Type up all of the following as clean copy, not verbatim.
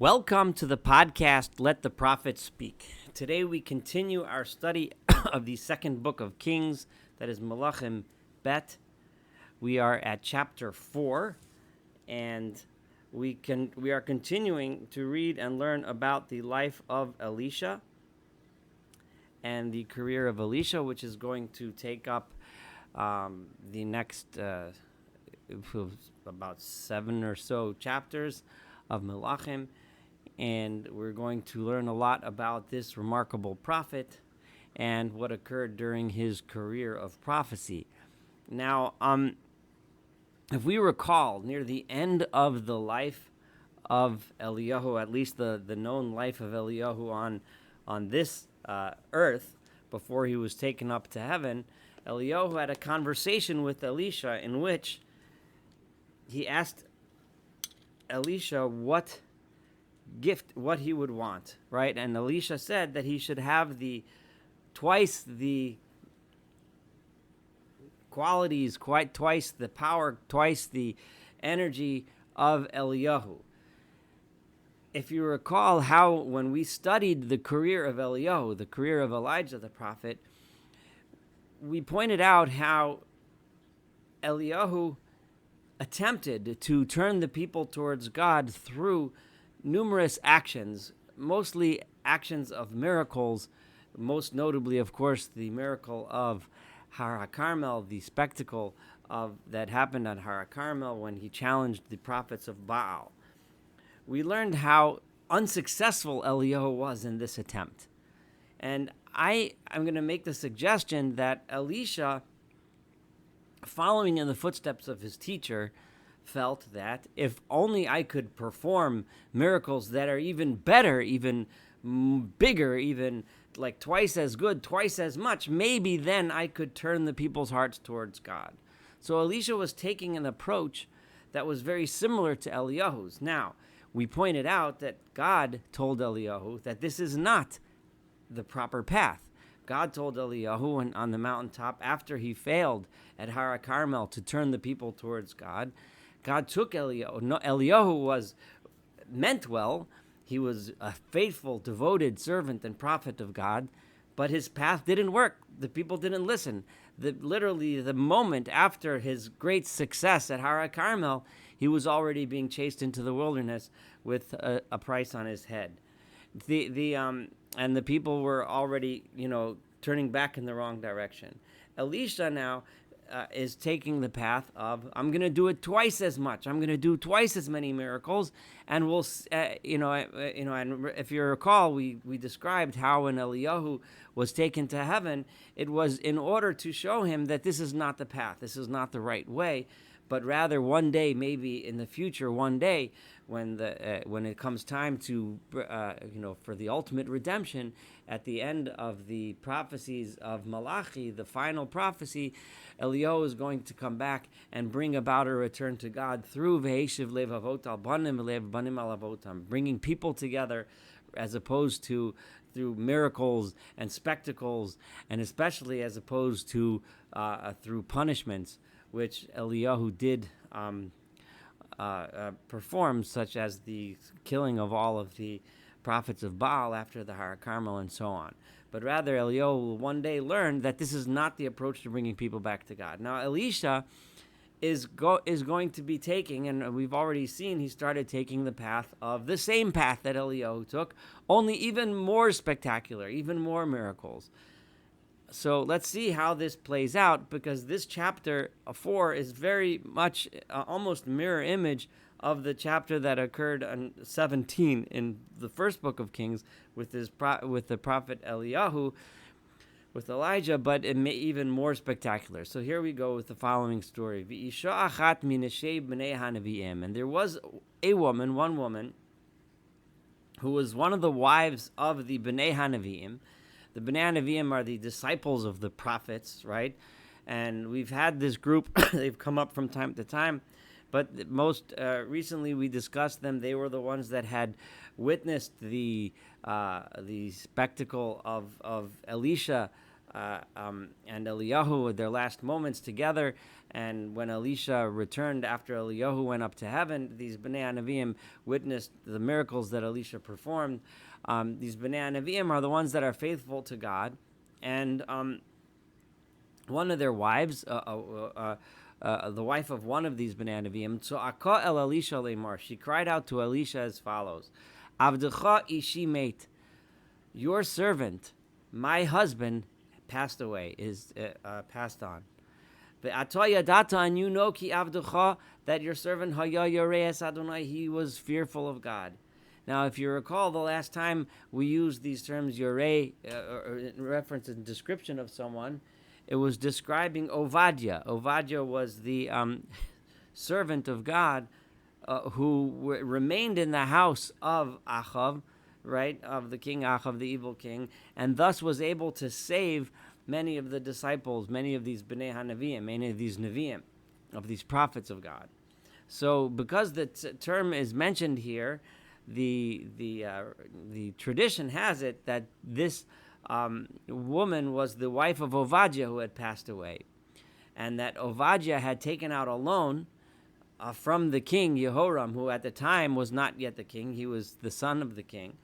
Welcome to the podcast, Let the Prophet Speak. Today we continue our study of the second book of Kings, that is Melachim Bet. We are at chapter 4, and we are continuing to read and learn about the life of Elisha and the career of Elisha, which is going to take up the next about 7 or so chapters of Melachim. And we're going to learn a lot about this remarkable prophet and what occurred during his career of prophecy. Now, if we recall, near the end of the life of Eliyahu, at least the known life of Eliyahu on this earth, before he was taken up to heaven, Eliyahu had a conversation with Elisha in which he asked Elisha what he would want, right? And Elisha said that he should have twice the qualities, twice the power, twice the energy of Eliyahu. If you recall how when we studied the career of Eliyahu, the career of Elijah the prophet, we pointed out how Eliyahu attempted to turn the people towards God through numerous actions, mostly actions of miracles, most notably, of course, the miracle of Har HaCarmel, the spectacle that happened at Har HaCarmel when he challenged the prophets of Baal. We learned how unsuccessful Eliyahu was in this attempt. And I'm going to make the suggestion that Elisha, following in the footsteps of his teacher, felt that if only I could perform miracles that are even better, even bigger, even like twice as good, twice as much, maybe then I could turn the people's hearts towards God. So Elisha was taking an approach that was very similar to Eliyahu's. Now, we pointed out that God told Eliyahu that this is not the proper path. God told Eliyahu on the mountaintop, after he failed at Har HaCarmel to turn the people towards God, God took Eliyahu. No, Eliyahu meant well. He was a faithful, devoted servant and prophet of God, but his path didn't work. The people didn't listen. Literally, the moment after his great success at Har HaCarmel, he was already being chased into the wilderness with a price on his head. And the people were already, turning back in the wrong direction. Elisha now is taking the path of, I'm going to do it twice as much. I'm going to do twice as many miracles. And we'll, and if you recall, we described how when Eliyahu was taken to heaven, it was in order to show him that this is not the path. This is not the right way. But rather one day, maybe in the future, one day, when it comes time to, for the ultimate redemption, at the end of the prophecies of Malachi, the final prophecy, Eliyahu is going to come back and bring about a return to God through V'heshiv levavot al banim lev banim al avotam, bringing people together, as opposed to through miracles and spectacles, and especially as opposed to through punishments, which Eliyahu did perform, such as the killing of all of the prophets of Baal after the Har HaCarmel and so on. But rather, Eliyahu will one day learn that this is not the approach to bringing people back to God. Now, Elisha is going to be taking, and we've already seen he started taking the same path that Eliyahu took, only even more spectacular, even more miracles. So let's see how this plays out, because this chapter 4 is very much almost mirror image of the chapter that occurred on 17 in the first book of Kings with the prophet Eliyahu, with Elijah, but it may even more spectacular. So here we go with the following story. And there was one woman, who was one of the wives of the Bnei HaNevi'im. The Bnei HaNevi'im are the disciples of the prophets, right? And we've had this group, they've come up from time to time, but most recently we discussed them. They were the ones that had witnessed the spectacle of Elisha and Eliyahu at their last moments together, And when Elisha returned after Eliyahu went up to heaven, these Bnei Nevi'im witnessed the miracles that Elisha performed. These Bnei Nevi'im are the ones that are faithful to God, and one of their wives, the wife of one of these Bnei Nevi'im, so Aka el Elisha leimar, she cried out to Elisha as follows: Avdecha ishi mate, your servant, my husband, passed away, is passed on. And you know ki avdecha, that your servant haya yareas Adonai, he was fearful of God. Now, if you recall, the last time we used these terms yoreh, in reference and description of someone, it was describing Ovadia. Ovadia was the servant of God who remained in the house of Achav, right, of the king Achav, the evil king, and thus was able to save many of the disciples, many of these Bnei HaNevi'im, many of these Nevi'im, of these prophets of God. So because the term is mentioned here, the tradition has it that this woman was the wife of Ovadia who had passed away, and that Ovadia had taken out a loan from the king Yehoram, who at the time was not yet the king. He was the son of the king,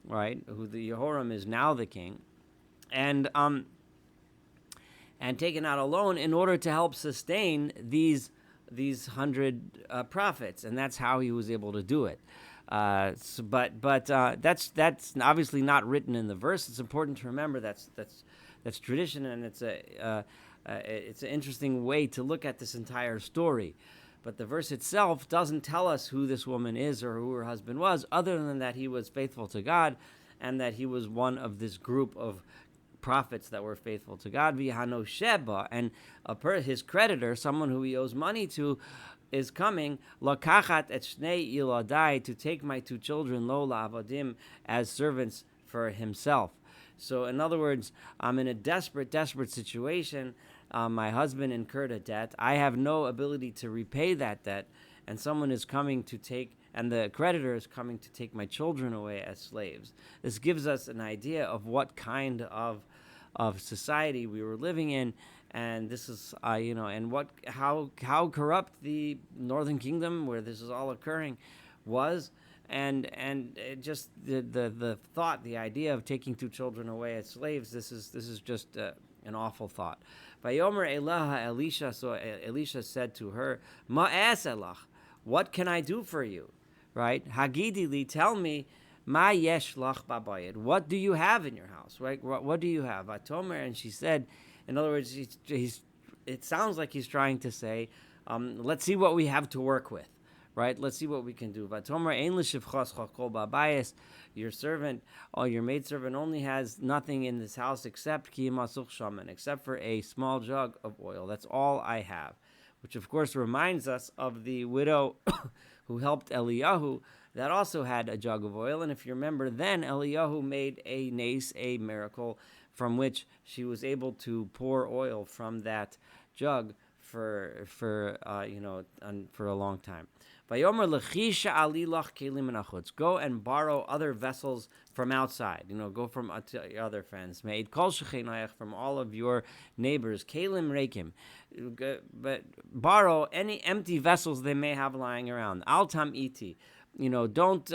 right? Who the Yehoram is now the king, and taken out a loan in order to help sustain these 100 prophets, and that's how he was able to do it. But that's obviously not written in the verse. It's important to remember that's tradition, and it's an interesting way to look at this entire story. But the verse itself doesn't tell us who this woman is or who her husband was, other than that he was faithful to God, and that he was one of this group of prophets that were faithful to God. V'hano sheba, and his creditor, someone who he owes money to, is coming, lakachat et shnei iladai, to take my two children, lo la'avadim, as servants for himself. So in other words, I'm in a desperate situation. My husband incurred a debt. I have no ability to repay that debt, and someone is coming to take, and the creditor is coming to take my children away as slaves. This gives us an idea of what kind of society we were living in. And this is, and how corrupt the Northern Kingdom, where this is all occurring, was, and just the thought, the idea of taking two children away as slaves. This is just an awful thought. Vayomer Elaha Elisha, so Elisha said to her, Ma'as elach, what can I do for you? Right? Hagidili, tell me, Ma yesh lach babayit, what do you have in your house? Right? What do you have? Vatomer, and she said. In other words, it sounds like he's trying to say, let's see what we have to work with, right? Let's see what we can do. Your servant, or your maidservant, only has nothing in this house except for a small jug of oil. That's all I have. Which, of course, reminds us of the widow who helped Eliyahu, that also had a jug of oil. And if you remember, then Eliyahu made a nace, a miracle, from which she was able to pour oil from that jug for a long time. Go and borrow other vessels from outside. Go from other friends. From all of your neighbors. Kalim reikim. But borrow any empty vessels they may have lying around. Altam iti. Don't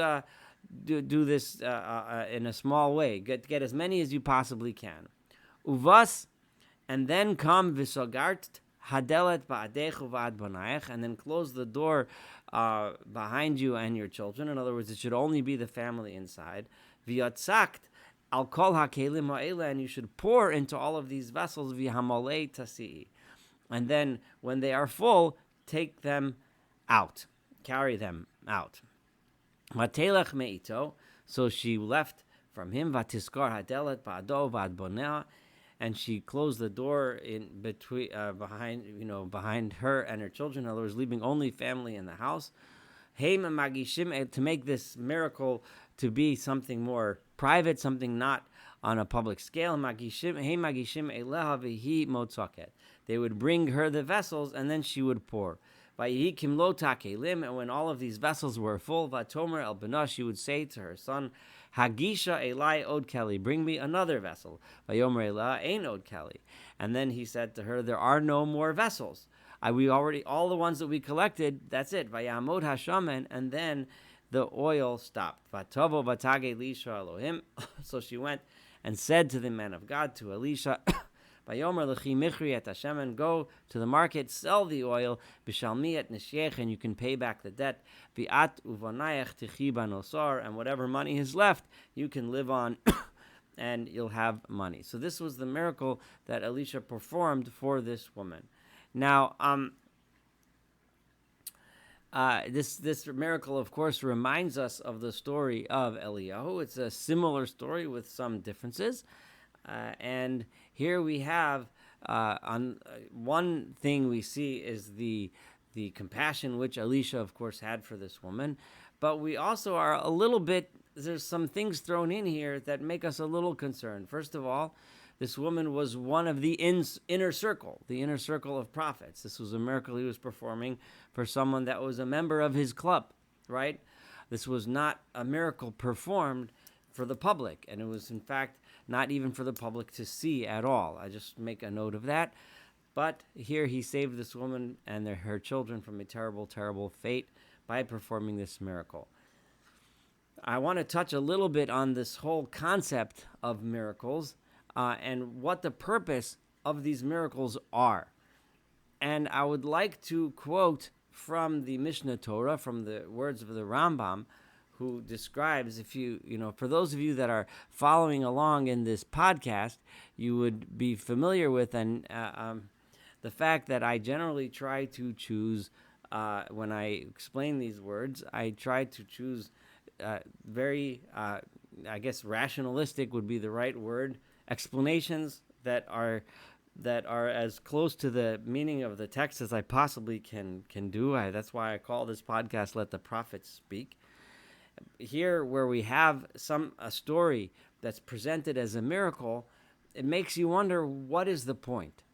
do this in a small way. Get as many as you possibly can. Uvas, and then come visogart hadelet ba'adechu va'ad banaich, and then close the door behind you and your children. In other words, it should only be the family inside. V'yatzakt al kol hakelim ha'ela, and you should pour into all of these vessels v'hamalei tasi'i, and then when they are full, take them out, carry them out. Matelech meito, so she left from him. Vatiskar hadelet ba'ado va'ad bonea, and she closed the door in between, behind her and her children. In other words, leaving only family in the house. Hey magishim, to make this miracle to be something more private, something not on a public scale. Magishim, hey magishim eleha v'hi motzaket. They would bring her the vessels, and then she would pour. And when all of these vessels were full, Vatomer el Benah, she would say to her son, Hagisha Elai od keli, bring me another vessel. Vayomer Elah ein od keli. And then he said to her, there are no more vessels. We already, all the ones that we collected, that's it. Vayamod hashamen, and then the oil stopped. Vatovo vatage Elisha Elohim. So she went and said to the man of God, to Elisha, Vayomer lechi michri et hashemen, go to the market, sell the oil, b'shalmi et nishyech, and you can pay back the debt. V'at uvanayach tichi banosar, and whatever money is left, you can live on, and you'll have money. So this was the miracle that Elisha performed for this woman. Now, this miracle, of course, reminds us of the story of Eliyahu. It's a similar story with some differences. And here we have, one thing we see is the compassion which Elisha, of course, had for this woman. But we also are a little bit, there's some things thrown in here that make us a little concerned. First of all, this woman was one of the inner circle of prophets. This was a miracle he was performing for someone that was a member of his club, right? This was not a miracle performed for the public, and it was, in fact, not even for the public to see at all. I just make a note of that. But here he saved this woman and her children from a terrible, terrible fate by performing this miracle. I want to touch a little bit on this whole concept of miracles, and what the purpose of these miracles are. And I would like to quote from the Mishnah Torah, from the words of the Rambam, who describes, for those of you that are following along in this podcast, you would be familiar with the fact that I generally try to choose, when I explain these words, I try to choose very, rationalistic would be the right word, explanations that are as close to the meaning of the text as I possibly can do. That's why I call this podcast "Let the Prophets Speak." Here, where we have a story that's presented as a miracle, it makes you wonder, what is the point?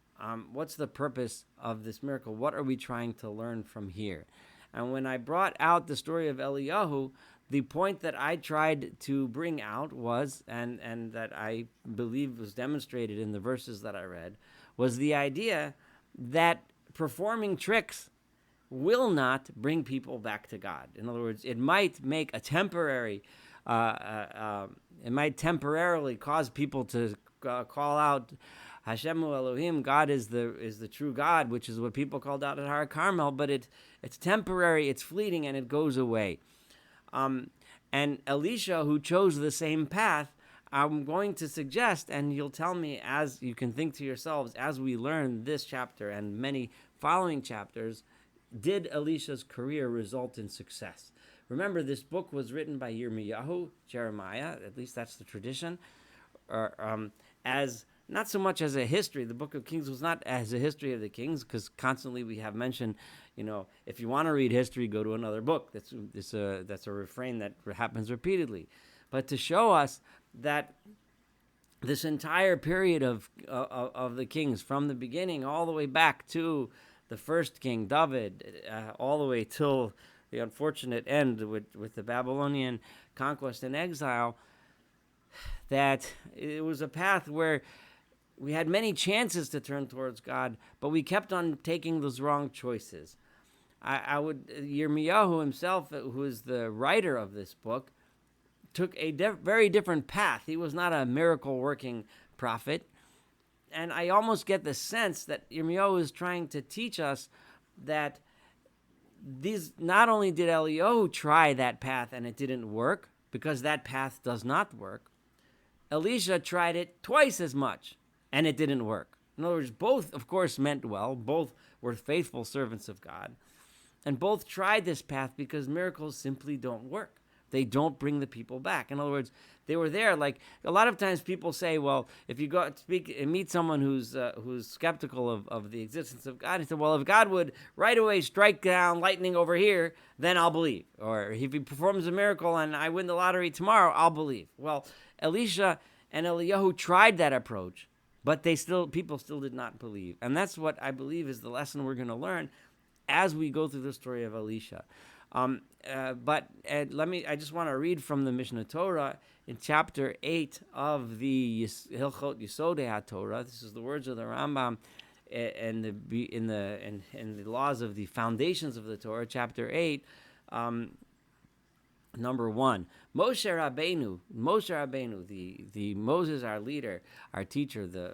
What's the purpose of this miracle? What are we trying to learn from here? And when I brought out the story of Eliyahu, the point that I tried to bring out was, and that I believe was demonstrated in the verses that I read, was the idea that performing tricks will not bring people back to God. In other words, it might make a temporary, it might temporarily cause people to call out Hashemu Elohim, God is the true God, which is what people called out at Har Carmel, but it's temporary, it's fleeting, and it goes away. And Elisha, who chose the same path, I'm going to suggest, and you'll tell me as you can think to yourselves, as we learn this chapter and many following chapters, did Elisha's career result in success? Remember, this book was written by Yirmiyahu, Jeremiah, at least that's the tradition, as not so much as a history. The book of Kings was not as a history of the kings, because constantly we have mentioned, if you want to read history, go to another book. That's a refrain that happens repeatedly. But to show us that this entire period of the kings, from the beginning all the way back to the first king, David, all the way till the unfortunate end with the Babylonian conquest and exile, that it was a path where we had many chances to turn towards God, but we kept on taking those wrong choices. Yirmiyahu himself, who is the writer of this book, took a very different path. He was not a miracle-working prophet. And I almost get the sense that Yirmiyahu is trying to teach us that not only did Eliyahu try that path and it didn't work, because that path does not work, Elisha tried it twice as much and it didn't work. In other words, both, of course, meant well. Both were faithful servants of God. And both tried this path because miracles simply don't work. They don't bring the people back. In other words, they were there. Like a lot of times people say, well, if you go speak and meet someone who's skeptical of the existence of God, he said, well, if God would right away strike down lightning over here, then I'll believe. Or if he performs a miracle and I win the lottery tomorrow, I'll believe. Well, Elisha and Eliyahu tried that approach, but people still did not believe. And that's what I believe is the lesson we're going to learn as we go through the story of Elisha. I just want to read from the Mishnah Torah in chapter 8 of the Hilchot Yisodei HaTorah. This is the words of the Rambam and in the laws of the foundations of the Torah, chapter 8, number 1, Moshe Rabbeinu, the Moses, our leader, our teacher, the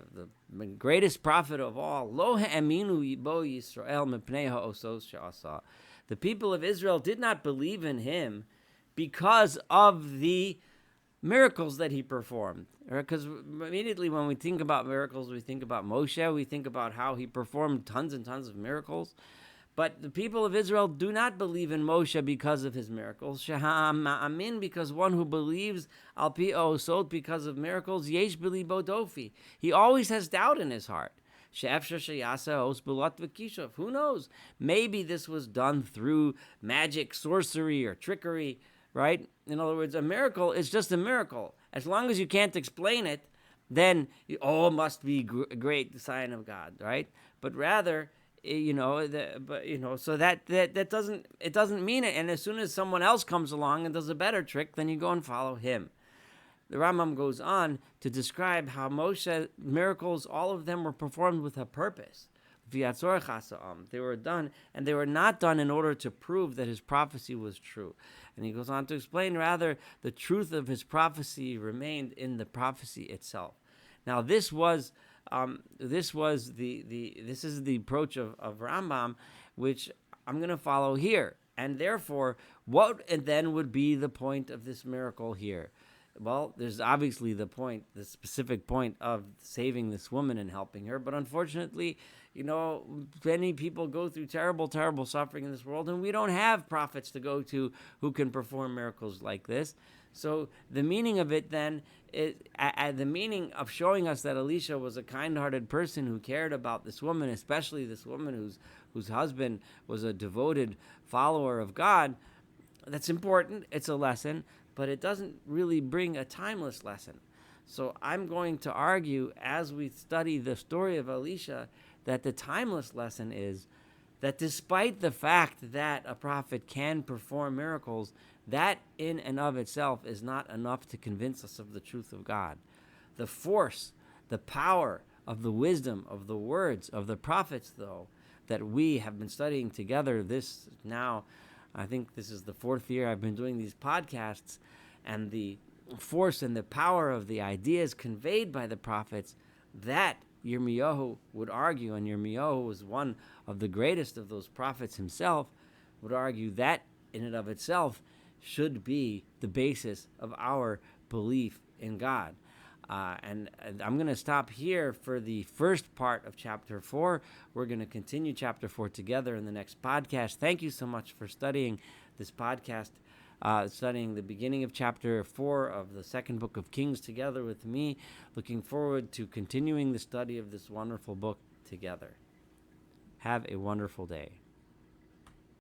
greatest prophet of all, Lo ha'aminu bo Yisrael mipnei ha'osos she'asa. The people of Israel did not believe in him because of the miracles that he performed. Because immediately when we think about miracles, we think about Moshe, we think about how he performed tons and tons of miracles. But the people of Israel do not believe in Moshe because of his miracles. Sheha'amin, because one who believes al pi osot because of miracles, yesh b'libo dofi. He always has doubt in his heart. Who knows? Maybe this was done through magic, sorcery, or trickery, right? In other words, a miracle is just a miracle. As long as you can't explain it, then it must be a great sign of God, right? But rather, so that doesn't mean it. And as soon as someone else comes along and does a better trick, then you go and follow him. The Rambam goes on to describe how Moshe's miracles, all of them were performed with a purpose. They were done, and they were not done in order to prove that his prophecy was true. And he goes on to explain, rather, the truth of his prophecy remained in the prophecy itself. Now, this is the approach of Rambam, which I'm going to follow here. And therefore, what then would be the point of this miracle here? Well, there's obviously the specific point of saving this woman and helping her. But unfortunately, many people go through terrible, terrible suffering in this world, and we don't have prophets to go to who can perform miracles like this. So the meaning of it then is, the meaning of showing us that Elisha was a kind-hearted person who cared about this woman, especially this woman whose husband was a devoted follower of God, that's important. It's a lesson, but it doesn't really bring a timeless lesson. So I'm going to argue, as we study the story of Elisha, that the timeless lesson is that despite the fact that a prophet can perform miracles, that in and of itself is not enough to convince us of the truth of God. The force, the power of the wisdom of the words of the prophets, though, that we have been studying together I think this is the 4th year I've been doing these podcasts, and the force and the power of the ideas conveyed by the prophets, that Yirmiyahu would argue, and Yirmiyahu was one of the greatest of those prophets himself, would argue that in and of itself should be the basis of our belief in God. And I'm going to stop here for the first part of chapter 4. We're going to continue chapter 4 together in the next podcast. Thank you so much for studying this podcast, studying the beginning of chapter 4 of the second book of Kings together with me. Looking forward to continuing the study of this wonderful book together. Have a wonderful day.